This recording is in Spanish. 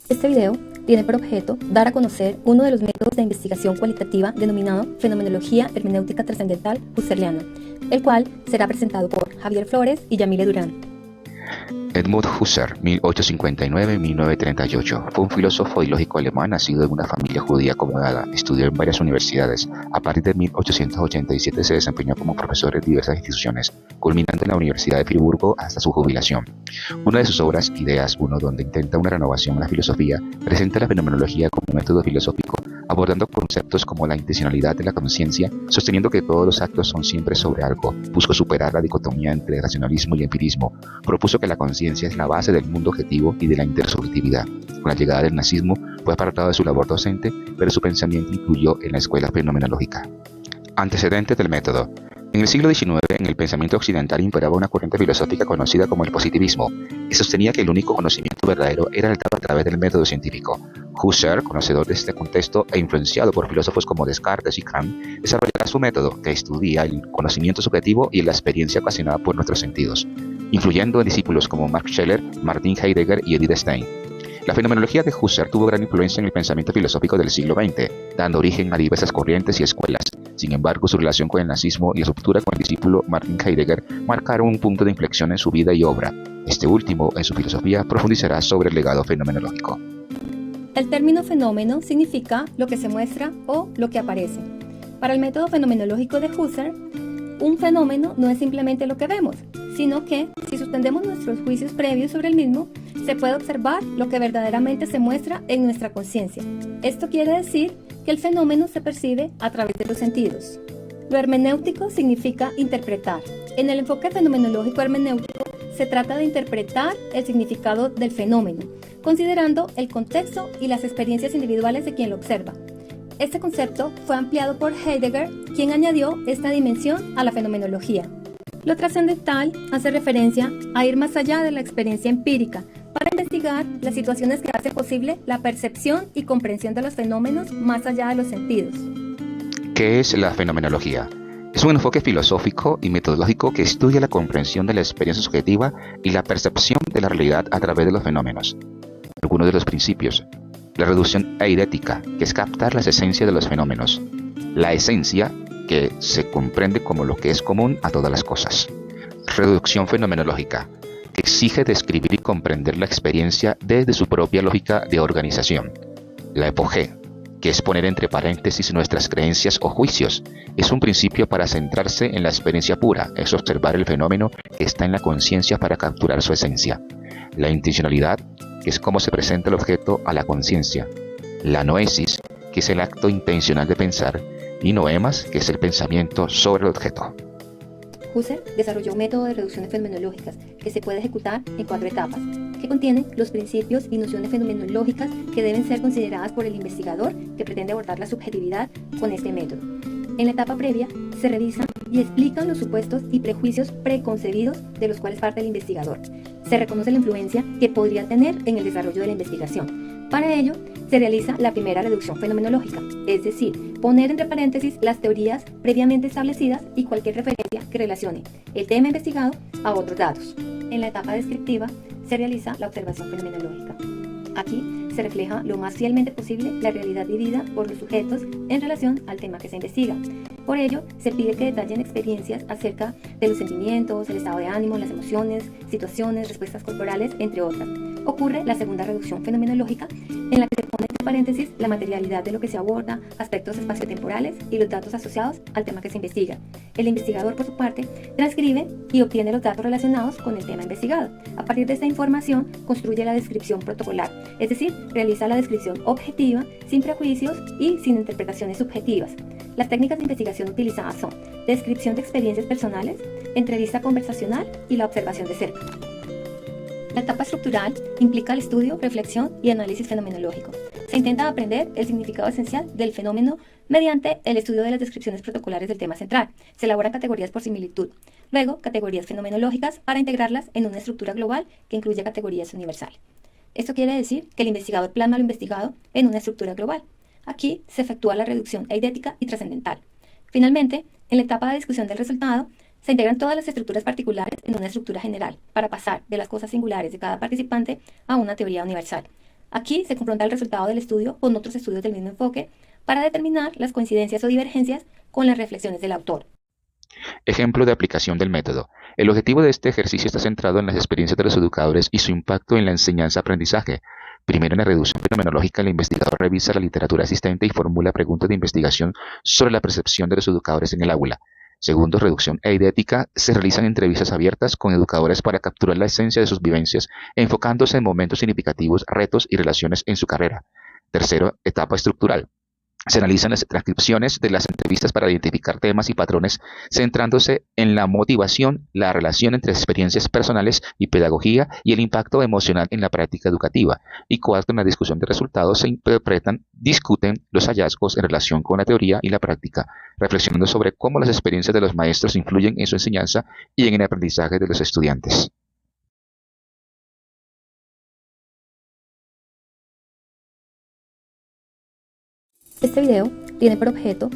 Este video tiene por objeto dar a conocer uno de los métodos de investigación cualitativa denominado Fenomenología Hermenéutica Trascendental Husserliana, el cual será presentado por Javier Flores y Yamile Durán. Edmund Husserl, 1859-1938, fue un filósofo y lógico alemán nacido en una familia judía acomodada. Estudió en varias universidades. A partir de 1887 se desempeñó como profesor en diversas instituciones, culminando en la Universidad de Friburgo hasta su jubilación. Una de sus obras, Ideas 1, donde intenta una renovación en la filosofía, presenta la fenomenología como un método filosófico, abordando conceptos como la intencionalidad de la conciencia, sosteniendo que todos los actos son siempre sobre algo. Buscó superar la dicotomía entre racionalismo y empirismo. Propuso que la conciencia es la base del mundo objetivo y de la intersubjetividad. Con la llegada del nazismo fue apartado de su labor docente, pero su pensamiento influyó en la escuela fenomenológica. Antecedentes del método. En el siglo XIX, en el pensamiento occidental imperaba una corriente filosófica conocida como el positivismo, que sostenía que el único conocimiento verdadero era el dado a través del método científico. Husserl, conocedor de este contexto e influenciado por filósofos como Descartes y Kant, desarrollará su método, que estudia el conocimiento subjetivo y la experiencia ocasionada por nuestros sentidos, influyendo en discípulos como Max Scheler, Martin Heidegger y Edith Stein. La fenomenología de Husserl tuvo gran influencia en el pensamiento filosófico del siglo XX, dando origen a diversas corrientes y escuelas. Sin embargo, su relación con el nazismo y la ruptura con el discípulo Martin Heidegger marcaron un punto de inflexión en su vida y obra. Este último, en su filosofía, profundizará sobre el legado fenomenológico. El término fenómeno significa lo que se muestra o lo que aparece. Para el método fenomenológico de Husserl, un fenómeno no es simplemente lo que vemos, sino que, si suspendemos nuestros juicios previos sobre el mismo, se puede observar lo que verdaderamente se muestra en nuestra conciencia. Esto quiere decir que el fenómeno se percibe a través de los sentidos. Lo hermenéutico significa interpretar. En el enfoque fenomenológico hermenéutico se trata de interpretar el significado del fenómeno, considerando el contexto y las experiencias individuales de quien lo observa. Este concepto fue ampliado por Heidegger, quien añadió esta dimensión a la fenomenología. Lo trascendental hace referencia a ir más allá de la experiencia empírica para investigar las situaciones que hacen posible la percepción y comprensión de los fenómenos más allá de los sentidos. ¿Qué es la fenomenología? Es un enfoque filosófico y metodológico que estudia la comprensión de la experiencia subjetiva y la percepción de la realidad a través de los fenómenos. Algunos de los principios: la reducción eidética, que es captar las esencias de los fenómenos; la esencia, que se comprende como lo que es común a todas las cosas; reducción fenomenológica, que exige describir y comprender la experiencia desde su propia lógica de organización; la epogé, que es poner entre paréntesis nuestras creencias o juicios. Es un principio para centrarse en la experiencia pura, es observar el fenómeno que está en la conciencia para capturar su esencia; la intencionalidad, que es cómo se presenta el objeto a la conciencia; la noesis, que es el acto intencional de pensar; y noemas, que es el pensamiento sobre el objeto. Husserl desarrolló un método de reducciones fenomenológicas que se puede ejecutar en 4 etapas, que contienen los principios y nociones fenomenológicas que deben ser consideradas por el investigador que pretende abordar la subjetividad con este método. En la etapa previa, se revisan y explican los supuestos y prejuicios preconcebidos de los cuales parte el investigador. Se reconoce la influencia que podría tener en el desarrollo de la investigación. Para ello, se realiza la primera reducción fenomenológica, es decir, poner entre paréntesis las teorías previamente establecidas y cualquier referencia que relacione el tema investigado a otros datos. En la etapa descriptiva, se realiza la observación fenomenológica. Aquí se refleja lo más fielmente posible la realidad vivida por los sujetos en relación al tema que se investiga. Por ello, se pide que detallen experiencias acerca de los sentimientos, el estado de ánimo, las emociones, situaciones, respuestas corporales, entre otras. Ocurre la segunda reducción fenomenológica, en la que se pone entre paréntesis la materialidad de lo que se aborda, aspectos espaciotemporales y los datos asociados al tema que se investiga. El investigador, por su parte, transcribe y obtiene los datos relacionados con el tema investigado. A partir de esta información, construye la descripción protocolar, es decir, realiza la descripción objetiva, sin prejuicios y sin interpretaciones subjetivas. Las técnicas de investigación utilizadas son descripción de experiencias personales, entrevista conversacional y la observación de cerca. La etapa estructural implica el estudio, reflexión y análisis fenomenológico. Se intenta aprender el significado esencial del fenómeno mediante el estudio de las descripciones protocolares del tema central. Se elaboran categorías por similitud. Luego, categorías fenomenológicas para integrarlas en una estructura global que incluye categorías universales. Esto quiere decir que el investigador plasma lo investigado en una estructura global. Aquí se efectúa la reducción eidética y trascendental. Finalmente, en la etapa de discusión del resultado, se integran todas las estructuras particulares en una estructura general para pasar de las cosas singulares de cada participante a una teoría universal. Aquí se confronta el resultado del estudio con otros estudios del mismo enfoque para determinar las coincidencias o divergencias con las reflexiones del autor. Ejemplo de aplicación del método. El objetivo de este ejercicio está centrado en las experiencias de los educadores y su impacto en la enseñanza-aprendizaje. Primero, en la reducción fenomenológica, el investigador revisa la literatura existente y formula preguntas de investigación sobre la percepción de los educadores en el aula. Segundo, reducción e idética, se realizan entrevistas abiertas con educadores para capturar la esencia de sus vivencias, enfocándose en momentos significativos, retos y relaciones en su carrera. Tercero, etapa estructural. Se analizan las transcripciones de las entrevistas para identificar temas y patrones, centrándose en la motivación, la relación entre experiencias personales y pedagogía y el impacto emocional en la práctica educativa. Y cuarto, en la discusión de resultados se discuten los hallazgos en relación con la teoría y la práctica, reflexionando sobre cómo las experiencias de los maestros influyen en su enseñanza y en el aprendizaje de los estudiantes. Este video tiene por objeto